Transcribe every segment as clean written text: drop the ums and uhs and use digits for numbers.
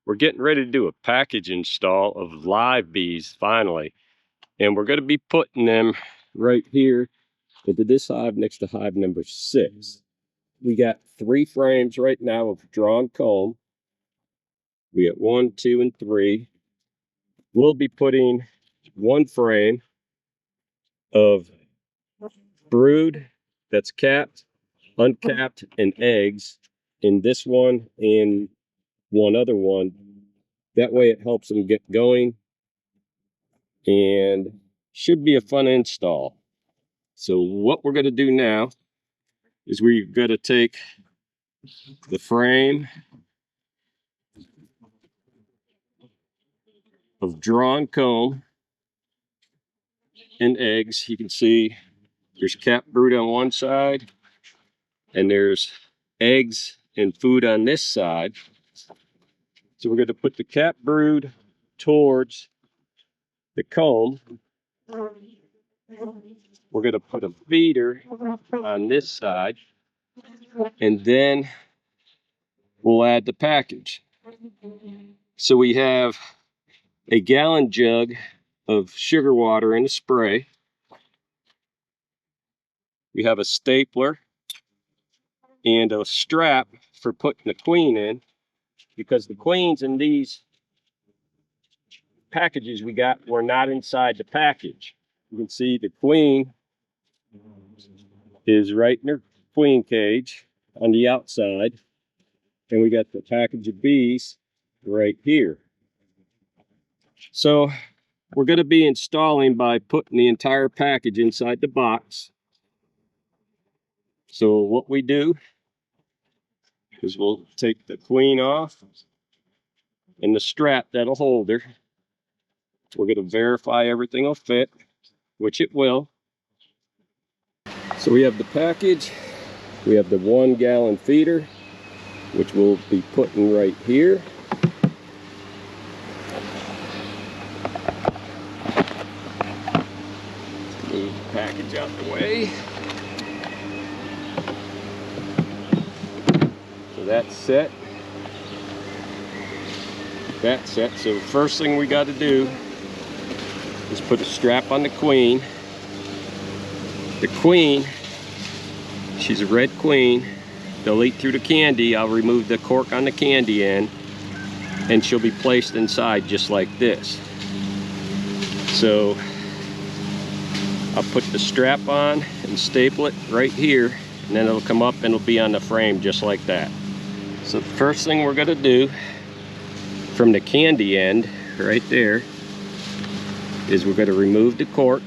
we're getting ready to do a package install of live bees finally. And we're going to be putting them right here into this hive next to hive number 6. We got 3 frames right now of drawn comb. We got 1, 2, and 3. We'll be putting 1 frame of brood that's capped, uncapped, and eggs in this one and one other one. That way it helps them get going and should be a fun install. So what we're going to do now is we're going to take the frame of drawn comb and eggs. You can see there's capped brood on one side and there's eggs and food on this side. So we're going to put the capped brood towards the comb. We're going to put a feeder on this side, and then we'll add the package. So we have a gallon jug of sugar water in a spray. We have a stapler and a strap for putting the queen in, because the queens in these packages we got were not inside the package. You can see the queen is right in her queen cage on the outside, and we got the package of bees right here. So we're going to be installing by putting the entire package inside the box. So what we do is we'll take the queen off and the strap that'll hold her. We're going to verify everything will fit, which it will. So we have the package, we have the 1 gallon feeder, which we'll be putting right here. Move the package out the way. So that's set. That's set. So the first thing we got to do is put a strap on the queen. The queen, she's a red queen. They'll eat through the candy. I'll remove the cork on the candy end, and she'll be placed inside just like this. So I'll put the strap on and staple it right here, and then it'll come up and it'll be on the frame just like that. So the first thing we're going to do from the candy end right there is we're going to remove the cork.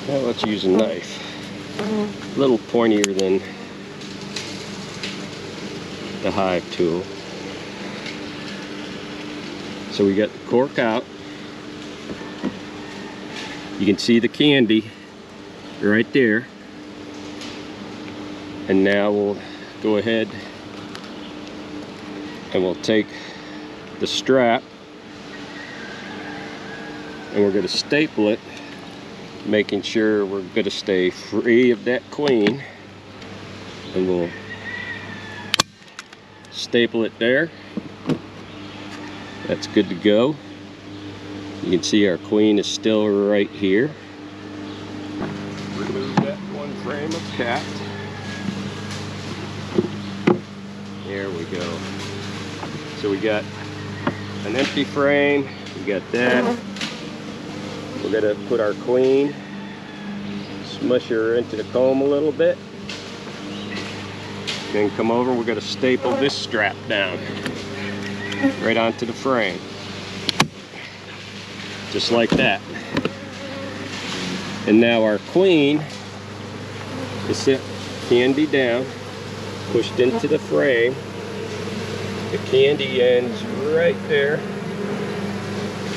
Now let's use a knife, a little pointier than the hive tool. So we got the cork out. You can see the candy right there. And now we'll go ahead and we'll take the strap and we're going to staple it, making sure we're going to stay free of that queen, and we'll staple it there. That's good to go. You can see our queen is still right here. Remove that 1 frame of cap. There we go. So we got an empty frame, we got that. We're going to put our queen, smush her into the comb a little bit, then come over. We're going to staple this strap down right onto the frame, just like that. And now our queen is set candy down, pushed into the frame. The candy ends right there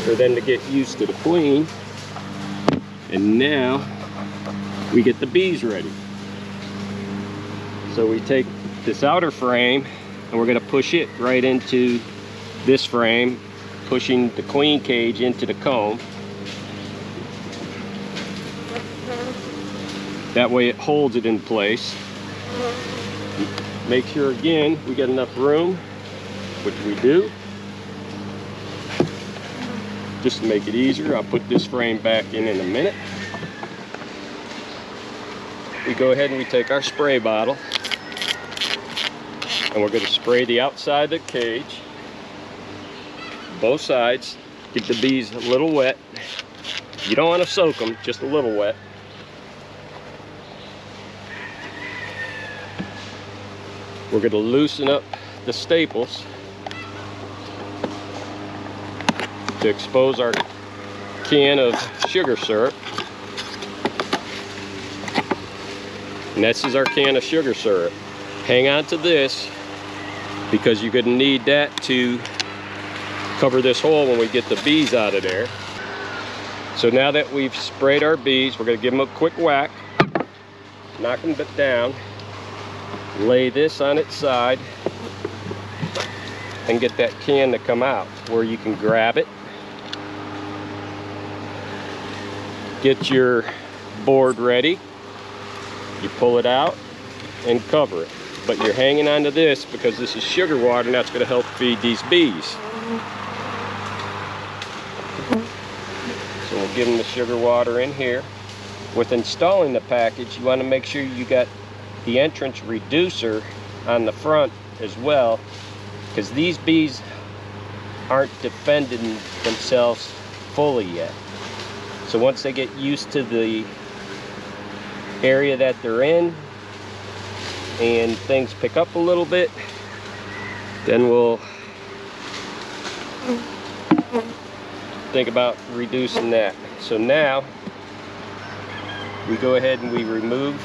for them to get used to the queen. And now we get the bees ready. So we take this outer frame and we're going to push it right into this frame, pushing the queen cage into the comb. That way it holds it in place. Make sure again we get enough room, which we do. just to make it easier. I'll put this frame back in a minute. We go ahead and we take our spray bottle, and we're going to spray the outside of the cage, both sides. Get the bees a little wet. You don't want to soak them, just a little wet. We're going to loosen up the staples to expose our can of sugar syrup. And this is our can of sugar syrup. Hang on to this because you're going to need that to cover this hole when we get the bees out of there. So now that we've sprayed our bees, we're going to give them a quick whack, knock them down, lay this on its side, and get that can to come out where you can grab it. Get your board ready. You pull it out and cover it. But you're hanging onto this because this is sugar water, and that's going to help feed these bees. So we'll give them the sugar water in here. With installing the package, you want to make sure you got the entrance reducer on the front as well, because these bees aren't defending themselves fully yet. So once they get used to the area that they're in and things pick up a little bit, then we'll think about reducing that. So now we go ahead and we remove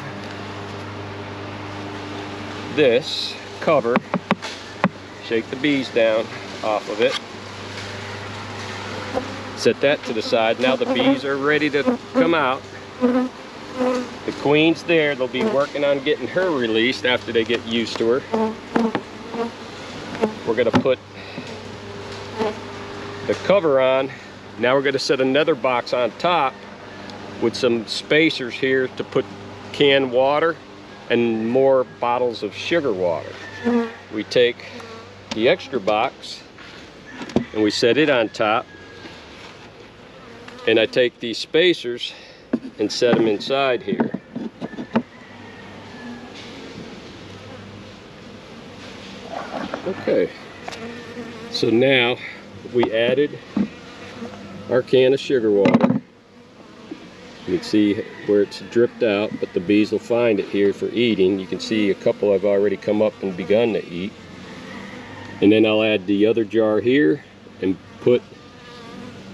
this cover, shake the bees down off of it, set that to the side. Now the bees are ready to come out. The queen's there. They'll be working on getting her released after they get used to her. We're going to put the cover on. Now we're going to set another box on top with some spacers here to put canned water and more bottles of sugar water. We take the extra box and we set it on top, and I take these spacers and set them inside here. Okay, so now we added our can of sugar water. You can see where it's dripped out, but the bees will find it here for eating. You can see a couple have already come up and begun to eat. And then I'll add the other jar here and put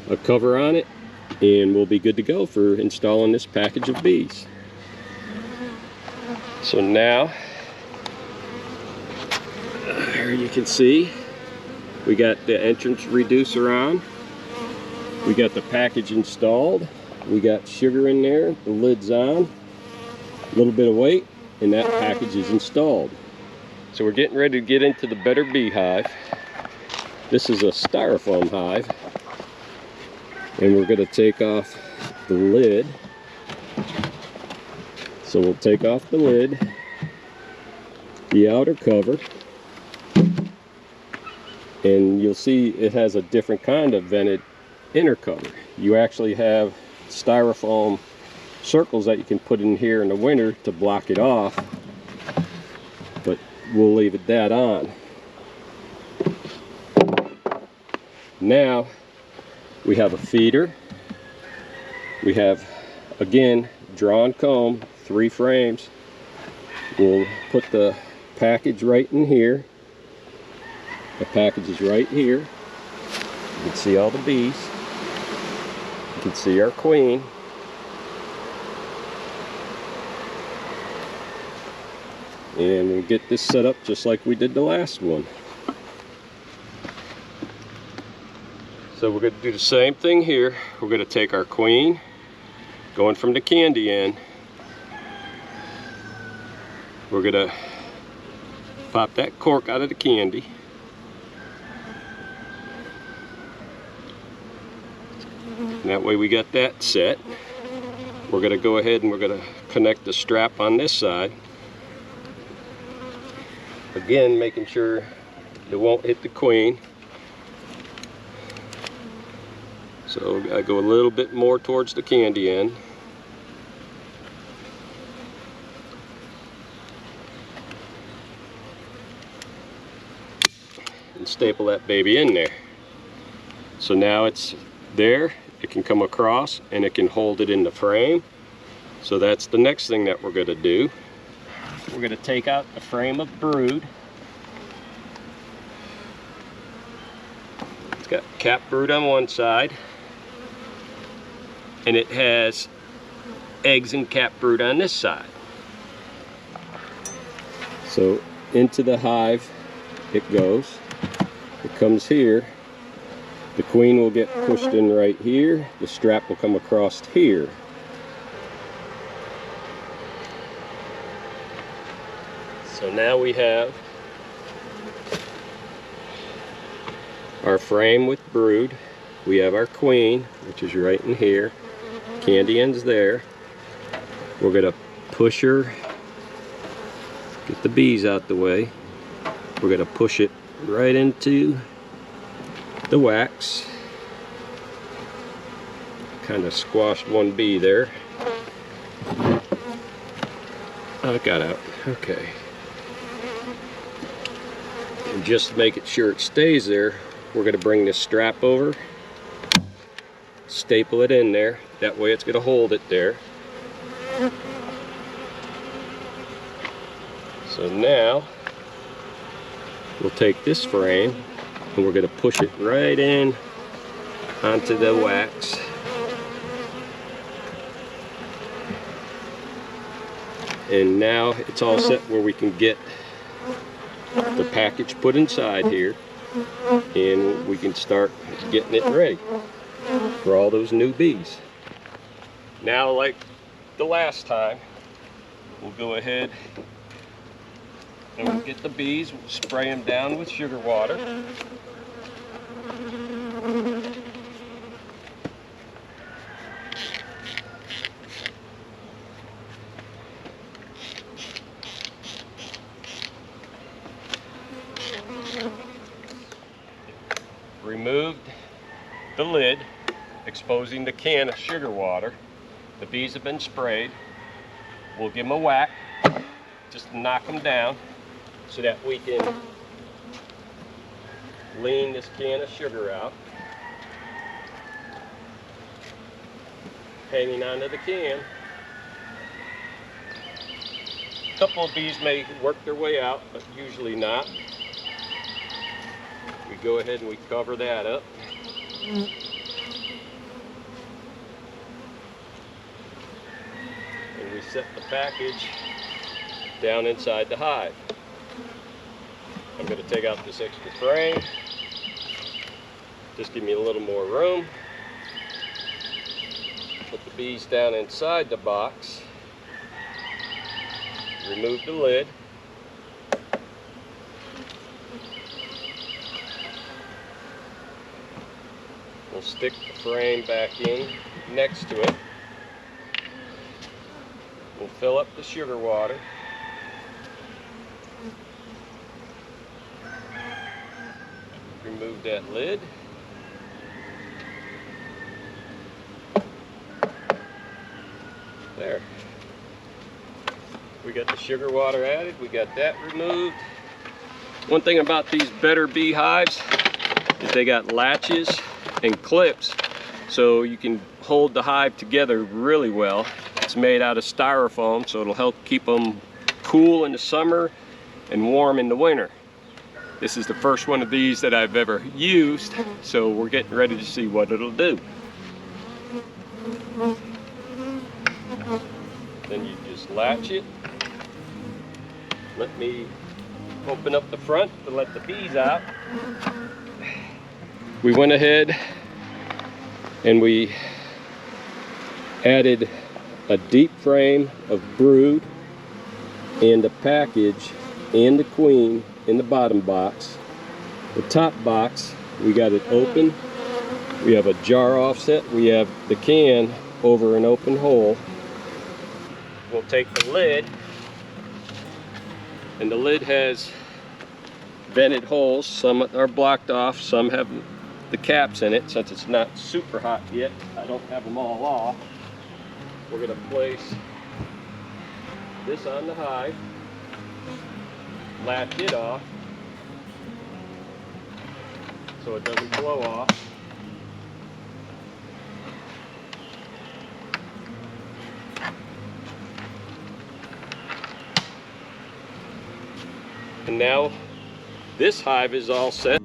a cover on it, and we'll be good to go for installing this package of bees. So now, here you can see we got the entrance reducer on, we got the package installed, we got sugar in there, the lid's on, a little bit of weight, and that package is installed. So we're getting ready to get into the Better Beehive. This is a styrofoam hive, and we're going to take off the lid. So we'll take off the lid, the outer cover, and you'll see it has a different kind of vented inner cover. You actually have styrofoam circles that you can put in here in the winter to block it off, but we'll leave it that on. Now we have a feeder. We have, again, drawn comb, 3 frames. We'll put the package right in here. The package is right here. You can see all the bees. You can see our queen. And we'll get this set up just like we did the last one. So we're going to do the same thing here. We're going to take our queen, going from the candy end. We're going to pop that cork out of the candy. And that way we got that set. We're going to go ahead and we're going to connect the strap on this side. Again, making sure it won't hit the queen. So I go a little bit more towards the candy end. And staple that baby in there. So now it's there, it can come across and it can hold it in the frame. So that's the next thing that we're going to do. We're going to take out the frame of brood. It's got cap brood on one side, and it has eggs and cap brood on this side. So into the hive it goes. It comes here. The queen will get pushed in right here. The strap will come across here. So now we have our frame with brood. We have our queen, which is right in here. Candy end's there. We're gonna push her, get the bees out the way. We're gonna push it right into the wax. Kind of squashed one bee there. Oh, it got out. Okay. And just to make it sure it stays there, we're going to bring this strap over, staple it in there. That way it's going to hold it there. So now we'll take this frame and we're going to push it right in onto the wax. And now it's all set where we can get the package put inside here, and we can start getting it ready for all those new bees. Now, like the last time, we'll go ahead and we'll get the bees, we'll spray them down with sugar water. Removed the lid, exposing the can of sugar water. The bees have been sprayed. We'll give them a whack, just to knock them down, so that we can lean this can of sugar out. Hanging onto the can. A couple of bees may work their way out, but usually not. We go ahead and we cover that up. And we set the package down inside the hive. I'm going to take out this extra frame. Just give me a little more room. Put the bees down inside the box. Remove the lid. We'll stick the frame back in next to it. We'll fill up the sugar water. Remove that lid. There. We got the sugar water added. We got that removed. One thing about these better beehives is they got latches and clips, so you can hold the hive together really well. It's made out of styrofoam, so it'll help keep them cool in the summer and warm in the winter. This is the first one of these that I've ever used, so we're getting ready to see what it'll do. Then you just latch it. Let me open up the front to let the bees out. We went ahead and we added a deep frame of brood and the package and the queen in the bottom box. The top box, we got it open. We have a jar offset. We have the can over an open hole. We'll take the lid, and the lid has vented holes. Some are blocked off, some have the caps in it since it's not super hot yet. I don't have them all off. We're going to place this on the hive, latch it off so it doesn't blow off. And now this hive is all set.